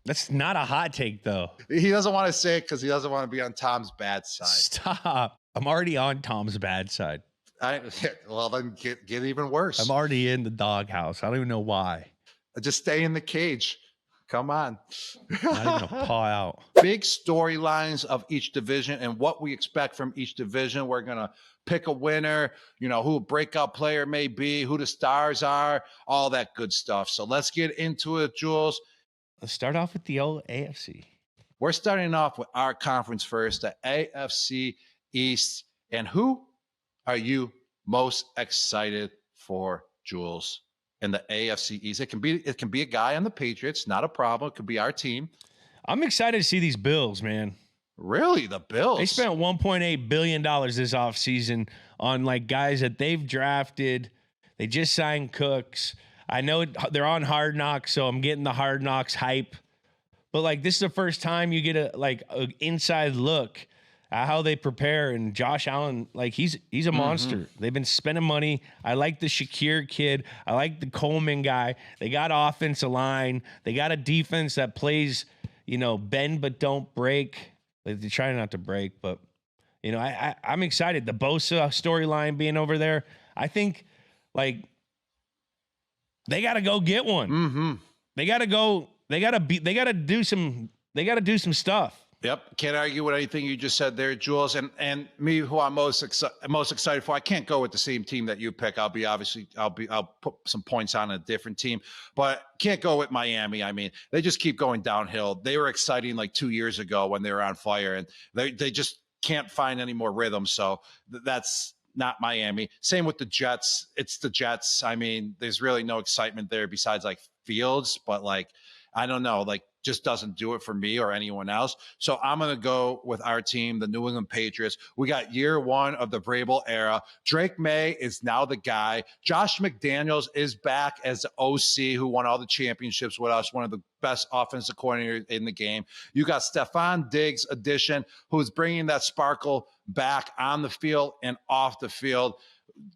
That's not a hot take, though. He doesn't want to say it because he doesn't want to be on Tom's bad side. Stop. I'm already on Tom's bad side. Well, then get even worse. I'm already in the doghouse. I don't even know why. Just stay in the cage. Come on. Not even a paw out. Big storylines of each division and what we expect from each division. We're going to pick a winner, who a breakout player may be, who the stars are, all that good stuff. So let's get into it, Jules. Let's start off with the old AFC. We're starting off with our conference first, the AFC East. And who are you most excited for, Jules, in the AFC East? It can be a guy on the Patriots, not a problem. It could be our team. I'm excited to see these Bills, man. Really? The Bills? They spent $1.8 billion this offseason on guys that they've drafted. They just signed Cooks. I know they're on Hard Knocks, so I'm getting the Hard Knocks hype. But this is the first time you get a inside look at how they prepare. And Josh Allen, he's a monster. They've been spending money. I like the Shakir kid. I like the Coleman guy. They got offensive line. They got a defense that plays, bend but don't break. They try not to break, but I'm excited. The Bosa storyline being over there, I think they got to go get one. Mm-hmm. They got to go. They got to do some stuff. Yep. Can't argue with anything you just said there, Jules. And me, who I'm most excited for, I can't go with the same team that you pick. I'll put some points on a different team, but can't go with Miami. I mean, they just keep going downhill. They were exciting 2 years ago when they were on fire, and they just can't find any more rhythm. So that's not Miami. Same with the Jets. It's the Jets. I mean, there's really no excitement there besides Fields, but I don't know, just doesn't do it for me or anyone else. So I'm going to go with our team, the New England Patriots. We got year one of the Vrabel era. Drake May is now the guy. Josh McDaniels is back as the OC who won all the championships with us, one of the best offensive coordinators in the game. You got Stephon Diggs addition, who's bringing that sparkle back on the field and off the field.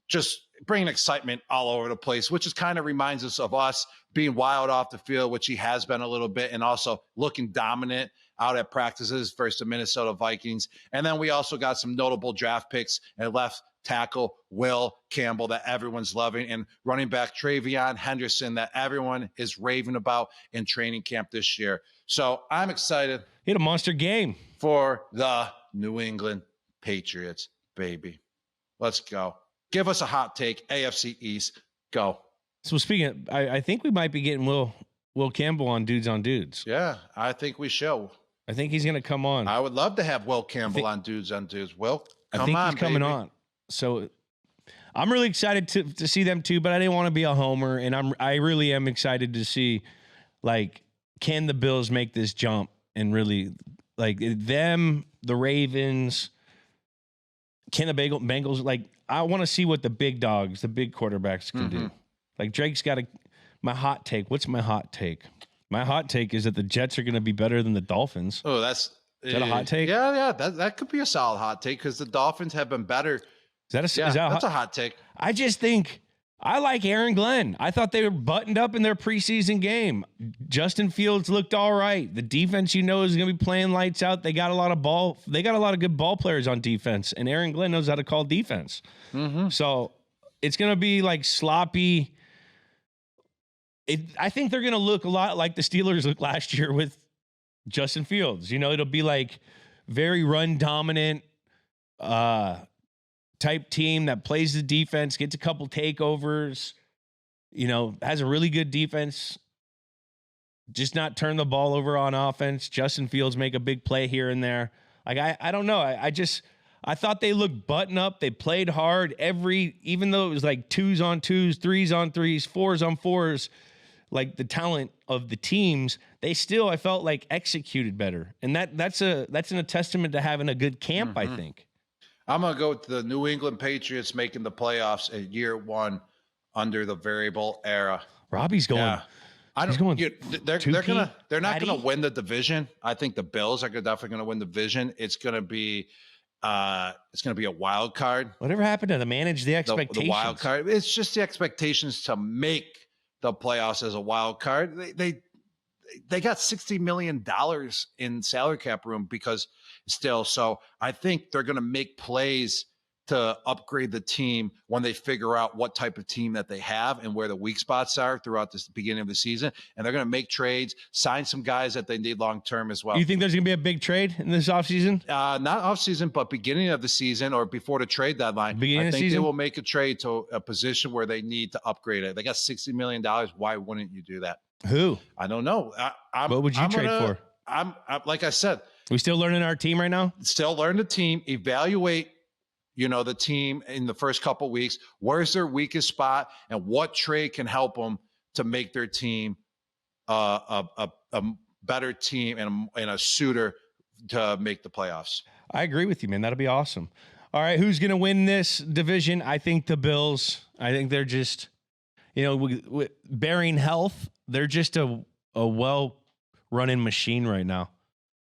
Just bringing excitement all over the place, which is kind of reminds us of us being wild off the field, which he has been a little bit, and also looking dominant out at practices versus the Minnesota Vikings. And then we also got some notable draft picks at left tackle Will Campbell that everyone's loving, and running back Travion Henderson that everyone is raving about in training camp this year. So I'm excited. He had a monster game for the New England Patriots, baby. Let's go. Give us a hot take, AFC East. Go. So speaking, I think we might be getting Will Campbell on Dudes. Yeah, I think we should. I think he's going to come on. I would love to have Will Campbell on Dudes. Will, I think he's coming on. So I'm really excited to see them too, but I didn't want to be a homer, and I really am excited to see can the Bills make this jump and really them, the Ravens, can the Bengals I want to see what the big dogs, the big quarterbacks can do. Drake's got my hot take. What's my hot take? My hot take is that the Jets are going to be better than the Dolphins. Oh, is that a hot take? Yeah. That could be a solid hot take because the Dolphins have been better. That's a hot take. I just think I like Aaron Glenn. I thought they were buttoned up in their preseason game. Justin Fields looked all right. The defense, is going to be playing lights out. They got a lot of good ball players on defense, and Aaron Glenn knows how to call defense. So it's going to be sloppy. I think they're going to look a lot like the Steelers looked last year with Justin Fields. It'll be very run dominant type team that plays the defense, gets a couple takeovers, has a really good defense, just not turn the ball over on offense. Justin Fields make a big play here and there. I don't know. I thought they looked button up. They played hard even though it was 2s on 2s, 3s on 3s, 4s on 4s, the talent of the teams, they still, I felt executed better. And that's a testament to having a good camp, I think. I'm going to go with the New England Patriots making the playoffs at year one under the variable era. Robbie's going. Yeah. They're not going to win the division. I think the Bills are definitely going to win the division. It's going to be a wild card. Whatever happened to manage the expectations? The wild card. It's just the expectations to make the playoffs as a wild card. they got $60 million in salary cap room because still. So I think they're going to make plays to upgrade the team when they figure out what type of team that they have and where the weak spots are throughout this beginning of the season. And they're going to make trades, sign some guys that they need long-term as well. You think there's going to be a big trade in this offseason? Not offseason, but beginning of the season or before the trade deadline. Beginning I think of the season? they will make a trade to a position where they need to upgrade it. They got $60 million. Why wouldn't you do that? Who? I don't know. What would you trade for? I'm like I said. We still learning our team right now? Still learn the team, evaluate the team in the first couple of weeks. Where's their weakest spot and what trade can help them to make their team a better team and a suitor to make the playoffs. I agree with you, man. That'll be awesome. All right, who's going to win this division? I think the Bills. I think they're just, with bearing health, they're just a well-running machine right now.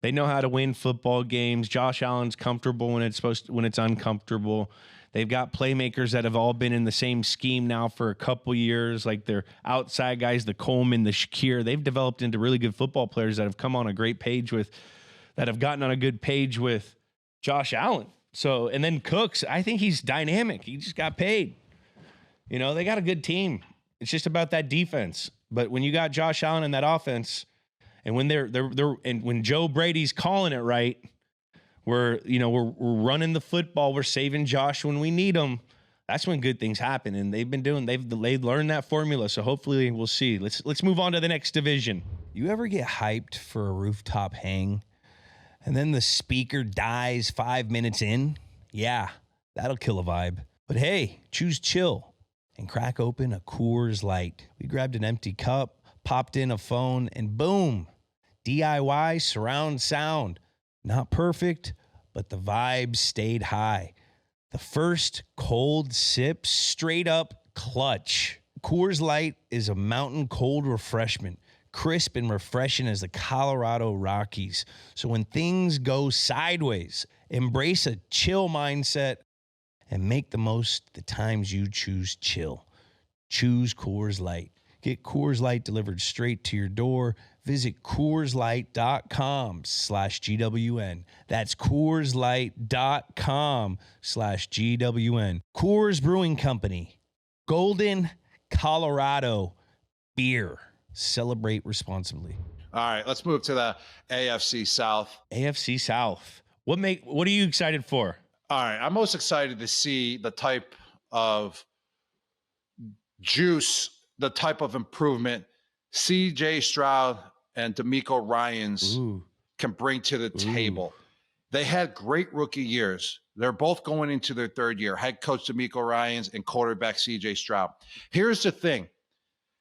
They know how to win football games. Josh Allen's comfortable when it's uncomfortable. They've got playmakers that have all been in the same scheme now for a couple years, like their outside guys, the Coleman, the Shakir. They've developed into really good football players that have come on a great page that have gotten on a good page with Josh Allen. So, and then Cooks, I think he's dynamic. He just got paid. They got a good team. It's just about that defense. But when you got Josh Allen in that offense, and when when Joe Brady's calling it right, we're running the football, we're saving Josh when we need him. That's when good things happen, and they've learned that formula. So hopefully we'll see. Let's move on to the next division. You ever get hyped for a rooftop hang, and then the speaker dies 5 minutes in? Yeah, that'll kill a vibe. But hey, choose chill and crack open a Coors Light. We grabbed an empty cup, popped in a phone, and boom. DIY surround sound. Not perfect, but the vibes stayed high. The first cold sip, straight up clutch. Coors Light is a mountain cold refreshment, crisp and refreshing as the Colorado Rockies. So when things go sideways, embrace a chill mindset and make the most the times you choose chill. Choose Coors Light. Get Coors Light delivered straight to your door. Visit CoorsLight.com/GWN. That's CoorsLight.com/GWN. Coors Brewing Company. Golden, Colorado beer. Celebrate responsibly. All right, let's move to the AFC South. AFC South. What are you excited for? All right, I'm most excited to see the type of juice, the type of improvement C.J. Stroud and DeMeco Ryans can bring to the table. They had great rookie years. They're both going into their third year. Head coach DeMeco Ryans and quarterback C.J. Stroud. Here's the thing.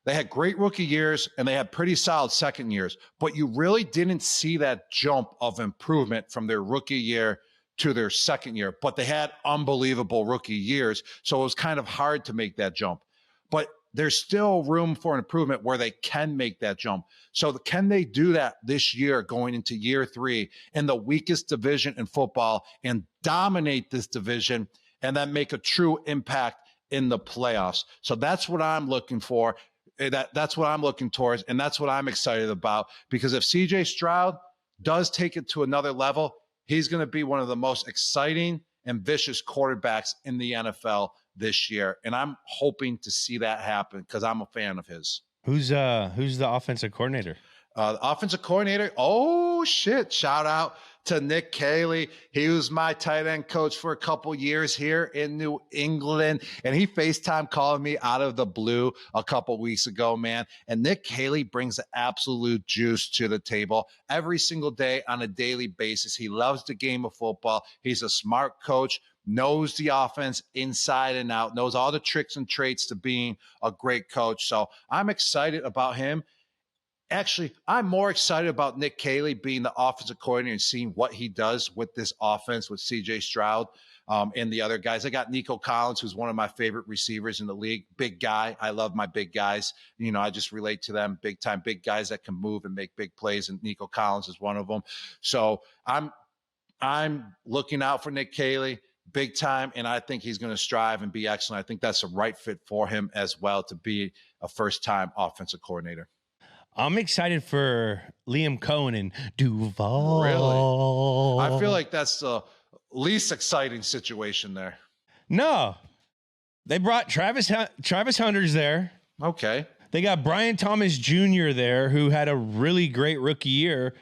They had great rookie years and they had pretty solid second years, but you really didn't see that jump of improvement from their rookie year to their second year, but they had unbelievable rookie years. So it was kind of hard to make that jump, but there's still room for an improvement where they can make that jump. So can they do that this year going into year 3 in the weakest division in football and dominate this division and then make a true impact in the playoffs? So that's what I'm looking for. That's what I'm looking towards, and that's what I'm excited about, because if C.J. Stroud does take it to another level, he's going to be one of the most exciting and vicious quarterbacks in the NFL this year. And I'm hoping to see that happen because I'm a fan of his. Who's the offensive coordinator? The offensive coordinator. Oh, shit. Shout out to Nick Caley. He was my tight end coach for a couple years here in New England. And he FaceTime called me out of the blue a couple weeks ago, man. And Nick Caley brings the absolute juice to the table every single day on a daily basis. He loves the game of football. He's a smart coach, knows the offense inside and out, knows all the tricks and traits to being a great coach. So I'm excited about him. Actually, I'm more excited about Nick Caley being the offensive coordinator and seeing what he does with this offense with C.J. Stroud and the other guys. I got Nico Collins, who's one of my favorite receivers in the league. Big guy. I love my big guys. I just relate to them big time. Big guys that can move and make big plays, and Nico Collins is one of them. So I'm looking out for Nick Caley big time, and I think he's going to strive and be excellent. I think that's a right fit for him as well to be a first-time offensive coordinator. I'm excited for Liam Cohen and Duval. Really? I feel like that's the least exciting situation there. No, they brought Travis Hunter's there. Okay. They got Brian Thomas Jr. there, who had a really great rookie year.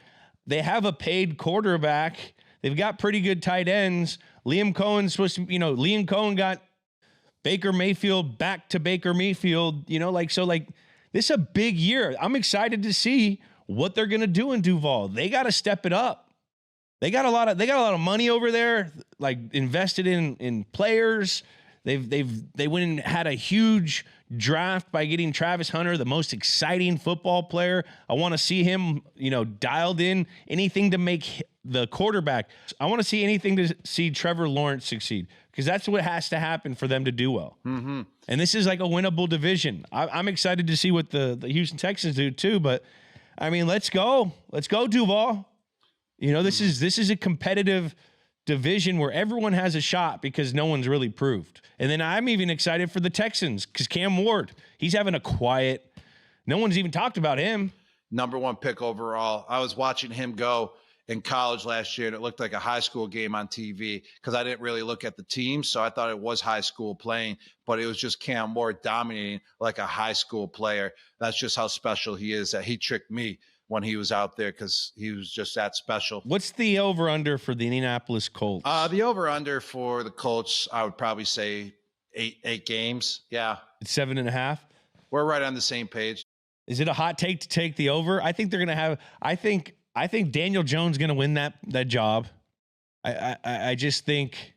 They have a paid quarterback. They've got pretty good tight ends. Liam Cohen's supposed to, Liam Cohen got Baker Mayfield back to Baker Mayfield, this is a big year. I'm excited to see what they're going to do in Duval. They got to step it up. They got a lot of money over there, like invested in players. They went and had a huge draft by getting Travis Hunter, the most exciting football player. I want to see him, dialed in, anything to make the quarterback. I want to see anything to see Trevor Lawrence succeed, because that's what has to happen for them to do well. Mm-hmm. And this is like a winnable division. I'm excited to see what the Houston Texans do too. But I mean, let's go Duval. This is a competitive division where everyone has a shot because no one's really proved. And then I'm even excited for the Texans because Cam Ward, he's having a quiet. No one's even talked about him. Number 1 pick overall. I was watching him go in college last year, and it looked like a high school game on TV because I didn't really look at the team, so I thought it was high school playing, but it was just Cam Ward dominating like a high school player. That's just how special he is, that he tricked me when he was out there because he was just that special. What's the over-under for the Indianapolis Colts? The over-under for the Colts, I would probably say eight games. Yeah. It's 7.5? We're right on the same page. Is it a hot take to take the over? I think they're going to have – I think Daniel Jones is going to win that job. I just think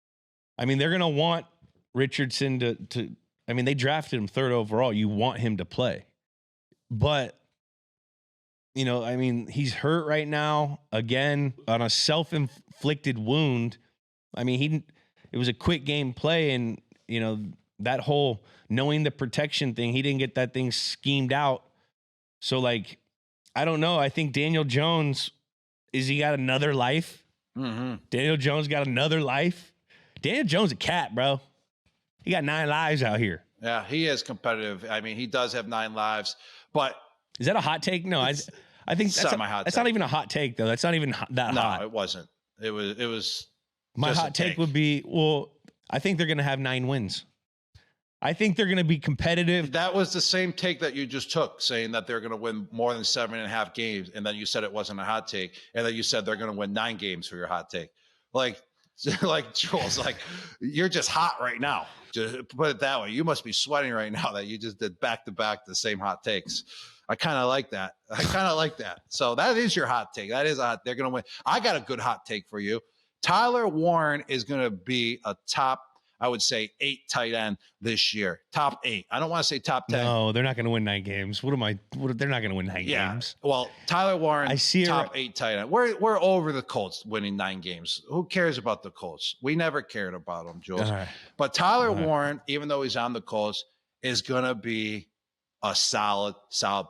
– I mean, they're going to want Richardson to – I mean, they drafted him 3rd overall. You want him to play. But – I mean, he's hurt right now, again, on a self-inflicted wound. I mean, it was a quick game play, and, that whole knowing the protection thing, he didn't get that thing schemed out. So, I don't know. I think Daniel Jones, he got another life? Mm-hmm. Daniel Jones got another life? Daniel Jones a cat, bro. He got 9 lives out here. Yeah, he is competitive. I mean, he does have 9 lives, but... Is that a hot take? No, I think that's not even a hot take, though. That's not even that hot. No, it wasn't. It was. My hot take would be, I think they're going to have 9 wins. I think they're going to be competitive. That was the same take that you just took, saying that they're going to win more than 7.5 games, and then you said it wasn't a hot take, and then you said they're going to win 9 games for your hot take. Like Jules, you're just hot right now. Just put it that way. You must be sweating right now that you just did back-to-back the same hot takes. I kind of like that. So that is your hot take. That is they're going to win. I got a good hot take for you. Tyler Warren is going to be a top, I would say, 8 tight end this year. Top 8. I don't want to say top 10. No, they're not going to win 9 games. They're not going to win 9 games. Well, Tyler Warren, top 8 tight end. We're over the Colts winning 9 games. Who cares about the Colts? We never cared about them, Jules. Right. But Tyler Warren, even though he's on the Colts, is going to be a solid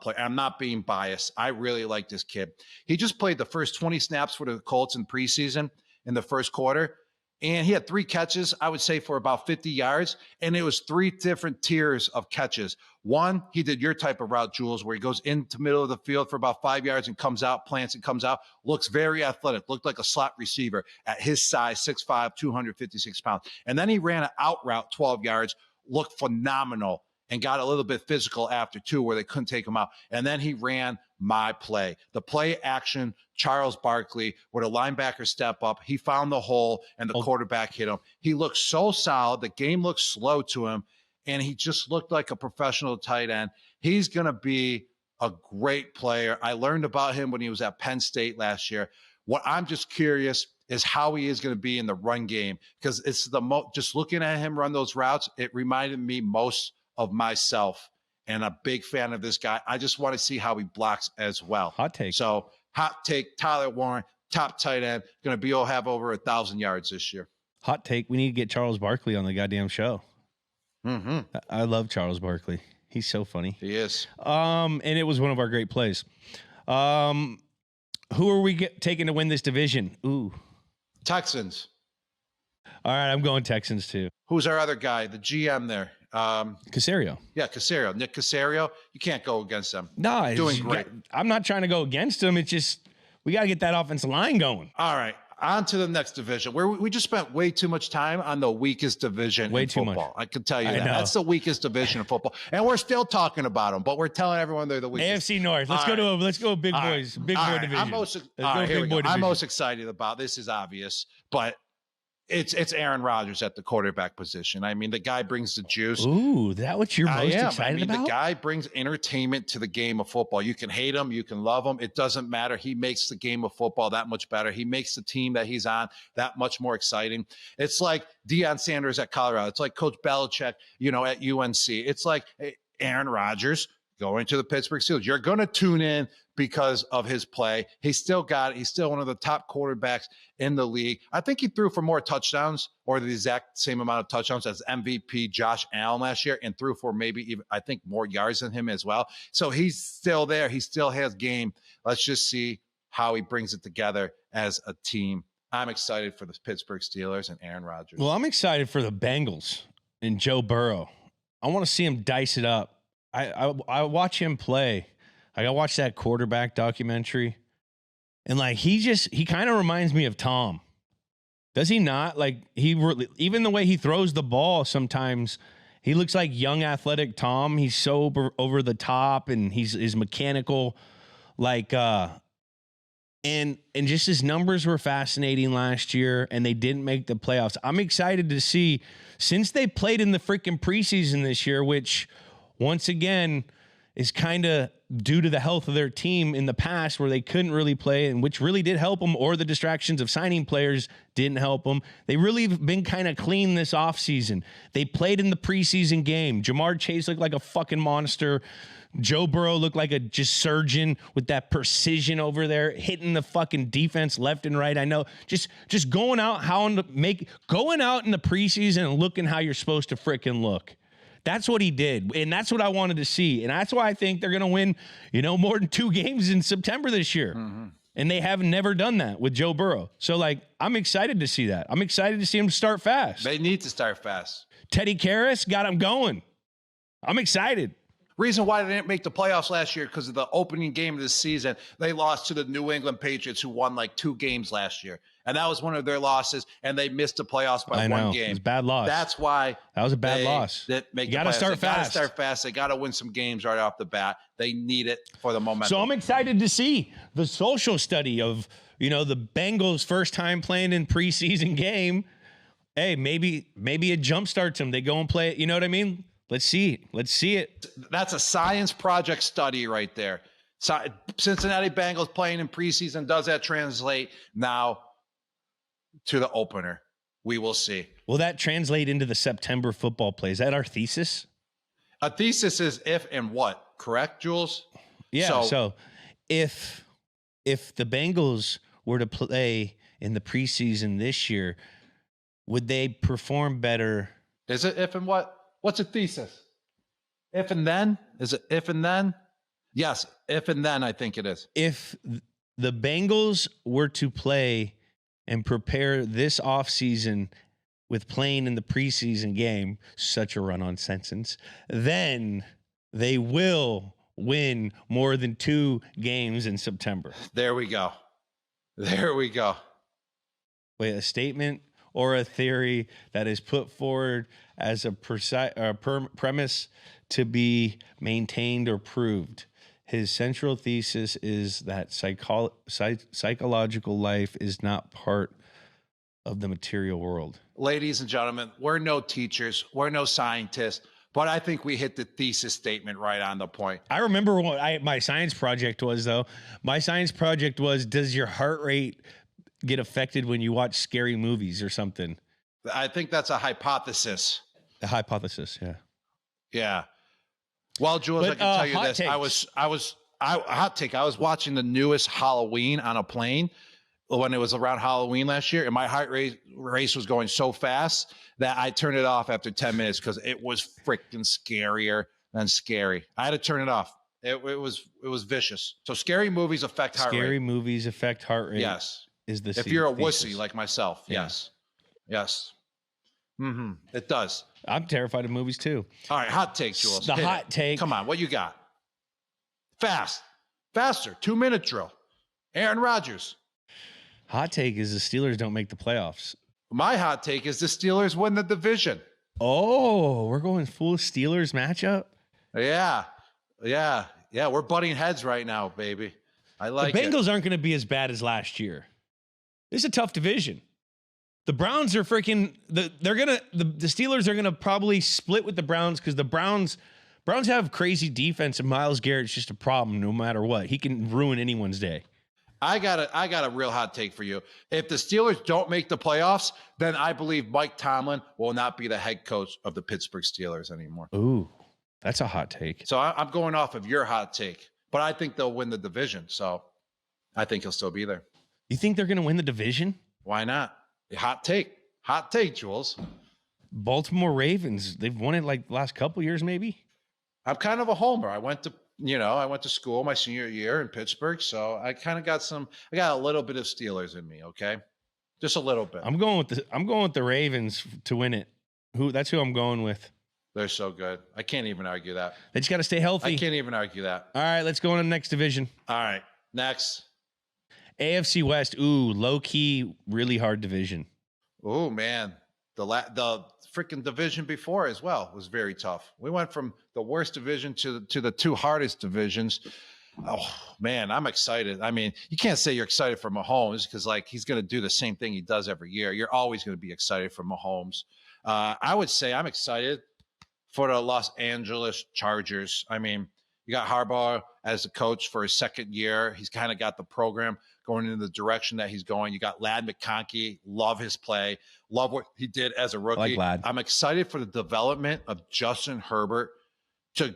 player. I'm not being biased. I really like this kid. He just played the first 20 snaps for the Colts in preseason in the first quarter, and he had 3 catches, I would say, for about 50 yards, and it was 3 different tiers of catches. One, he did your type of route, Jules, where he goes into the middle of the field for about 5 yards and comes out, plants and comes out, looks very athletic, looked like a slot receiver at his size, 6'5", 256 pounds. And then he ran an out route 12 yards, looked phenomenal, and got a little bit physical after 2 where they couldn't take him out. And then he ran my play. The play action, Charles Barkley, where the linebacker step up. He found the hole, and the quarterback hit him. He looked so solid. The game looked slow to him, and he just looked like a professional tight end. He's going to be a great player. I learned about him when he was at Penn State last year. What I'm just curious is how he is going to be in the run game, because it's just looking at him run those routes, it reminded me most of myself, and a big fan of this guy. I just want to see how he blocks as well. Hot take. So hot take, Tyler Warren, top tight end, going to have over 1,000 yards this year. Hot take. We need to get Charles Barkley on the goddamn show. Mm-hmm. I love Charles Barkley. He's so funny. He is. And it was one of our great plays. Who are we taking to win this division? Ooh. Texans. All right, I'm going Texans too. Who's our other guy? The GM there. Caserio. Yeah, Caserio. Nick Caserio. You can't go against them. No, Doing great. I'm not trying to go against him. It's just we got to get that offensive line going. All right. On to the next division, where we just spent way too much time on the weakest division in football. I can tell you that. That's the weakest division in football. And we're still talking about them, but we're telling everyone they're the weakest. AFC North. Let's go big boys. Big boy division. I'm most excited about this is obvious, but it's Aaron Rodgers at the quarterback position. I mean, the guy brings the juice. Ooh, that what you're most excited about? The guy brings entertainment to the game of football. You can hate him, you can love him. It doesn't matter. He makes the game of football that much better. He makes the team that he's on that much more exciting. It's like Deion Sanders at Colorado. It's like Coach Belichick, at UNC. It's like Aaron Rodgers going to the Pittsburgh Steelers. You're going to tune in because of his play. He's still got it. He's still one of the top quarterbacks in the league. I think he threw for more touchdowns or the exact same amount of touchdowns as MVP Josh Allen last year and threw for maybe even, I think, more yards than him as well. So he's still there. He still has game. Let's just see how he brings it together as a team. I'm excited for the Pittsburgh Steelers and Aaron Rodgers. Well, I'm excited for the Bengals and Joe Burrow. I want to see him dice it up. I watch him play. I watched that quarterback documentary, and like he kind of reminds me of Tom. Does he not? Like even the way he throws the ball, sometimes he looks like young athletic Tom. He's so over the top, and he's mechanical, and just his numbers were fascinating last year, and they didn't make the playoffs. I'm excited to see, since they played in the freaking preseason this year, which once again is kind of due to the health of their team in the past where they couldn't really play, and which really did help them, or the distractions of signing players didn't help them. They really have been kind of clean this offseason. They played in the preseason game. Jamar Chase looked like a fucking monster. Joe Burrow looked like a just surgeon with that precision over there, hitting the fucking defense left and right. I know, just going out in the preseason and looking how you're supposed to freaking look. That's what he did, and that's what I wanted to see, and that's why I think they're going to win, more than 2 games in September this year. Mm-hmm. And they have never done that with Joe Burrow. So, I'm excited to see that. I'm excited to see him start fast. They need to start fast. Teddy Karras got him going. I'm excited. Reason why they didn't make the playoffs last year, because of the opening game of the season, they lost to the New England Patriots, who won 2 games last year. And that was one of their losses, and they missed the playoffs by 1 game. It was a bad loss. That's why that was a bad loss. You got to start fast. They got to win some games right off the bat. They need it for the momentum. So I'm excited to see the social study of, the Bengals' first time playing in preseason game. Hey, maybe it jump starts them. They go and play it. You know what I mean? Let's see it. That's a science project study right there. Cincinnati Bengals playing in preseason. Does that translate now to the opener? We will see. Will that translate into the September football play? Is that our thesis? A thesis is if and what, correct, Jules? Yeah. So if the Bengals were to play in the preseason this year, would they perform better? Is it if and what? What's a thesis? If and then? Is it if and then? Yes, if and then, I think it is. If the Bengals were to play and prepare this offseason with playing in the preseason game, such a run-on sentence, then they will win more than 2 games in September. There we go. Wait, a statement or a theory that is put forward as a premise to be maintained or proved. His central thesis is that psychological life is not part of the material world. Ladies and gentlemen, we're no teachers, we're no scientists, but I think we hit the thesis statement right on the point. I remember what my science project was, though. My science project was, does your heart rate get affected when you watch scary movies or something? I think that's a hypothesis. A hypothesis, yeah. Yeah. Well, Jules, I can tell you this. Takes. Hot take. I was watching the newest Halloween on a plane when it was around Halloween last year, and my heart rate was going so fast that I turned it off after 10 minutes because it was freaking scarier than scary. I had to turn it off. It was vicious. So scary movies affect heart rate. Scary movies affect heart rate. Yes. Is the if you're a wussy like myself. Yeah. Yes. It does. I'm terrified of movies too. All right, hot take, Jules. The Hit hot it. take. Come on, what you got? Faster. 2-minute drill. Aaron Rodgers. Hot take is the Steelers don't make the playoffs. My hot take is the Steelers win the division. Oh, we're going full Steelers matchup. Yeah. We're butting heads right now, baby. I like the it. Bengals aren't going to be as bad as last year. It's a tough division. The Browns are freaking. The Steelers are gonna probably split with the Browns because the Browns have crazy defense and Myles Garrett's just a problem no matter what. He can ruin anyone's day. I got a real hot take for you. If the Steelers don't make the playoffs, then I believe Mike Tomlin will not be the head coach of the Pittsburgh Steelers anymore. Ooh, that's a hot take. So I'm going off of your hot take, but I think they'll win the division. So I think he'll still be there. You think they're gonna win the division? Why not? Hot take, Jules. Baltimore Ravens. They've won it like the last couple years, maybe. I'm kind of a homer. I went to school my senior year in Pittsburgh, so I kind of got a little bit of Steelers in me, okay? Just a little bit. I'm going with the Ravens to win it. That's who I'm going with. They're so good. I can't even argue that. They just got to stay healthy. I can't even argue that. All right, let's go on to the next division. All right, next. AFC West. Ooh, low key, really hard division. Oh man, the freaking division before as well was very tough. We went from the worst division to the two hardest divisions. Oh man, I'm excited. I mean, you can't say you're excited for Mahomes because like he's going to do the same thing he does every year. You're always going to be excited for Mahomes. I would say I'm excited for the Los Angeles Chargers. I mean, you got Harbaugh as the coach for his second year. He's kind of got the program going in the direction that he's going. You got Ladd McConkey. Love his play. Love what he did as a rookie. I like Ladd. I'm excited for the development of Justin Herbert to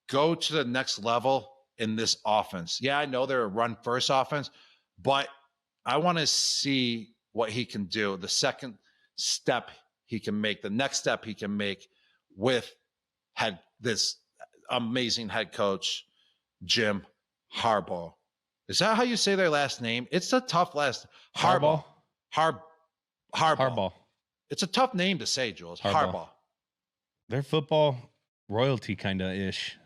go to the next level in this offense. Yeah, I know they're a run-first offense, but I want to see what he can do. The second step he can make, the next step he can make with this amazing head coach, Jim Harbaugh. Is that how you say their last name? It's a tough last. Harbaugh. Harbaugh. It's a tough name to say, Jules. Harbaugh. They're football royalty kind of ish,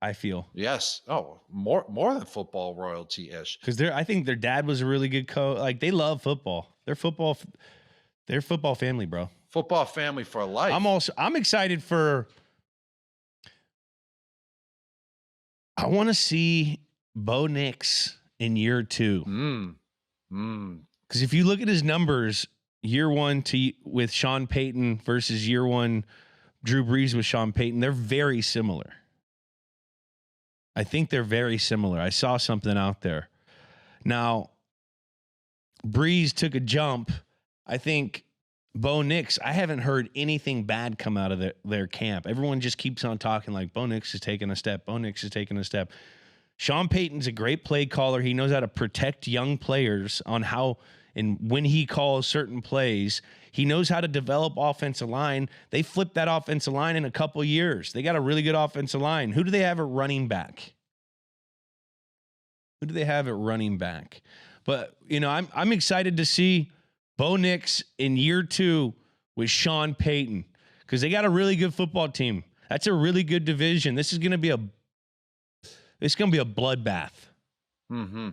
I feel. Yes. Oh, more than football royalty ish. Because I think their dad was a really good coach. Like they love football. They're football family, bro. Football family for life. I'm excited for. I want to see Bo Nix in year 2. Because if you look at his numbers, year 1 with Sean Payton versus year 1 Drew Brees with Sean Payton, they're very similar. I think they're very similar. I saw something out there. Now, Brees took a jump. I think Bo Nix, I haven't heard anything bad come out of their camp. Everyone just keeps on talking like Bo Nix is taking a step. Bo Nix is taking a step. Sean Payton's a great play caller. He knows how to protect young players on how and when he calls certain plays. He knows how to develop offensive line. They flipped that offensive line in a couple years. They got a really good offensive line. Who do they have at running back? But, you know, I'm excited to see Bo Nix in year 2 with Sean Payton because they got a really good football team. That's a really good division. This is going to be a bloodbath. Mm-hmm.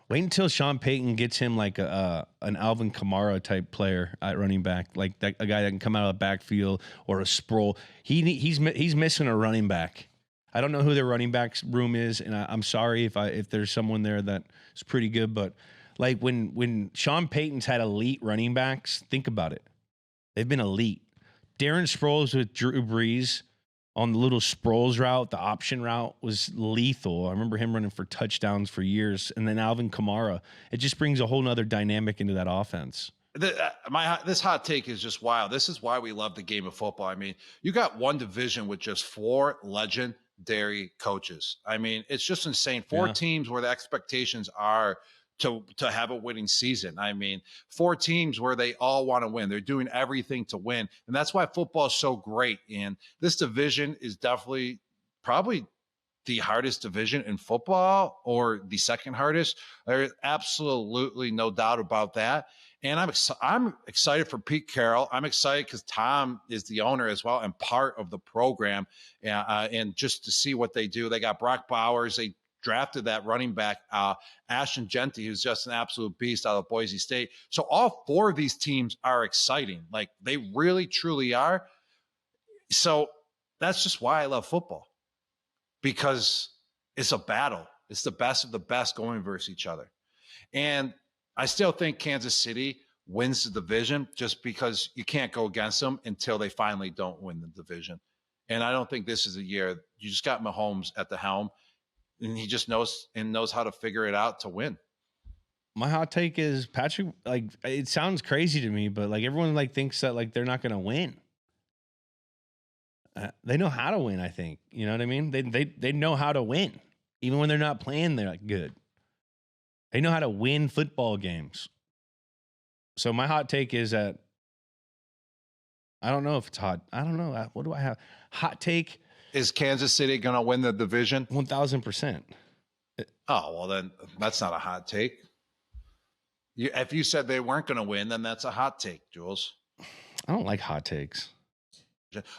Wait until Sean Payton gets him like an Alvin Kamara type player at running back, like a guy that can come out of the backfield or a Sproul. He's missing a running back. I don't know who their running backs room is, and I'm sorry if there's someone there that is pretty good, but like when Sean Payton's had elite running backs, think about it. They've been elite. Darren Sproles with Drew Brees on the little Sproles route, the option route was lethal. I remember him running for touchdowns for years. And then Alvin Kamara, it just brings a whole nother dynamic into that offense. This hot take is just wild. This is why we love the game of football. I mean, you got one division with just 4 legendary coaches. I mean, it's just insane. 4 teams where the expectations are to have a winning season. I mean, 4 teams where they all want to win. They're doing everything to win. And that's why football is so great. And this division is definitely probably the hardest division in football or the second hardest. There's absolutely no doubt about that. And I'm excited for Pete Carroll. I'm excited because Tom is the owner as well and part of the program. And just to see what they do. They got Brock Bowers. They drafted that running back, Ashton Genty, who's just an absolute beast out of Boise State. So all four of these teams are exciting. Like, they really, truly are. So that's just why I love football, because it's a battle. It's the best of the best going versus each other. And I still think Kansas City wins the division just because you can't go against them until they finally don't win the division. And I don't think this is a year. You just got Mahomes at the helm, and he just knows how to figure it out to win. My hot take is Patrick, like, it sounds crazy to me, but like everyone like thinks that like they're not going to win. They know how to win, I think. You know what I mean? They know how to win. Even when they're not playing, they're like good. They know how to win football games. So my hot take is that I don't know if it's hot. I don't know. What do I have? Hot take. Is Kansas City going to win the division? 1,000%. Oh, well, then that's not a hot take. If you said they weren't going to win, then that's a hot take, Jules. I don't like hot takes.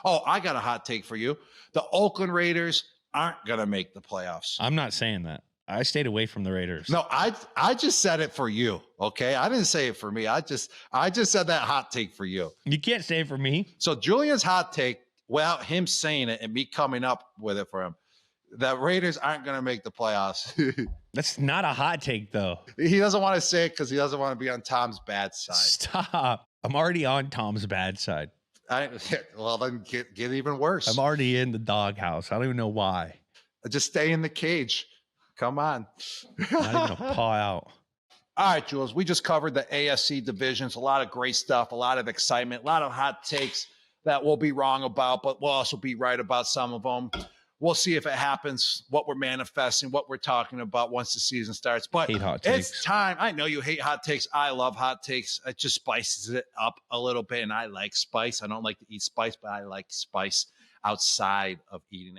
Oh, I got a hot take for you. The Oakland Raiders aren't going to make the playoffs. I'm not saying that. I stayed away from the Raiders. No, I just said it for you. Okay. I didn't say it for me. I just said that hot take for you. You can't say it for me. So Julian's hot take, without him saying it and me coming up with it for him, that Raiders aren't going to make the playoffs. That's not a hot take, though. He doesn't want to say it because he doesn't want to be on Tom's bad side. Stop. I'm already on Tom's bad side. Well, then get even worse. I'm already in the doghouse. I don't even know why. Just stay in the cage. Come on. Not even a paw out. All right, Jules, we just covered the AFC divisions. A lot of great stuff, a lot of excitement, a lot of hot takes that we'll be wrong about, but we'll also be right about some of them. We'll see if it happens, what we're manifesting, what we're talking about once the season starts. But hate hot takes. It's time. I know you hate hot takes. I love hot takes. It just spices it up a little bit, and I like spice. I don't like to eat spice, but I like spice outside of eating it.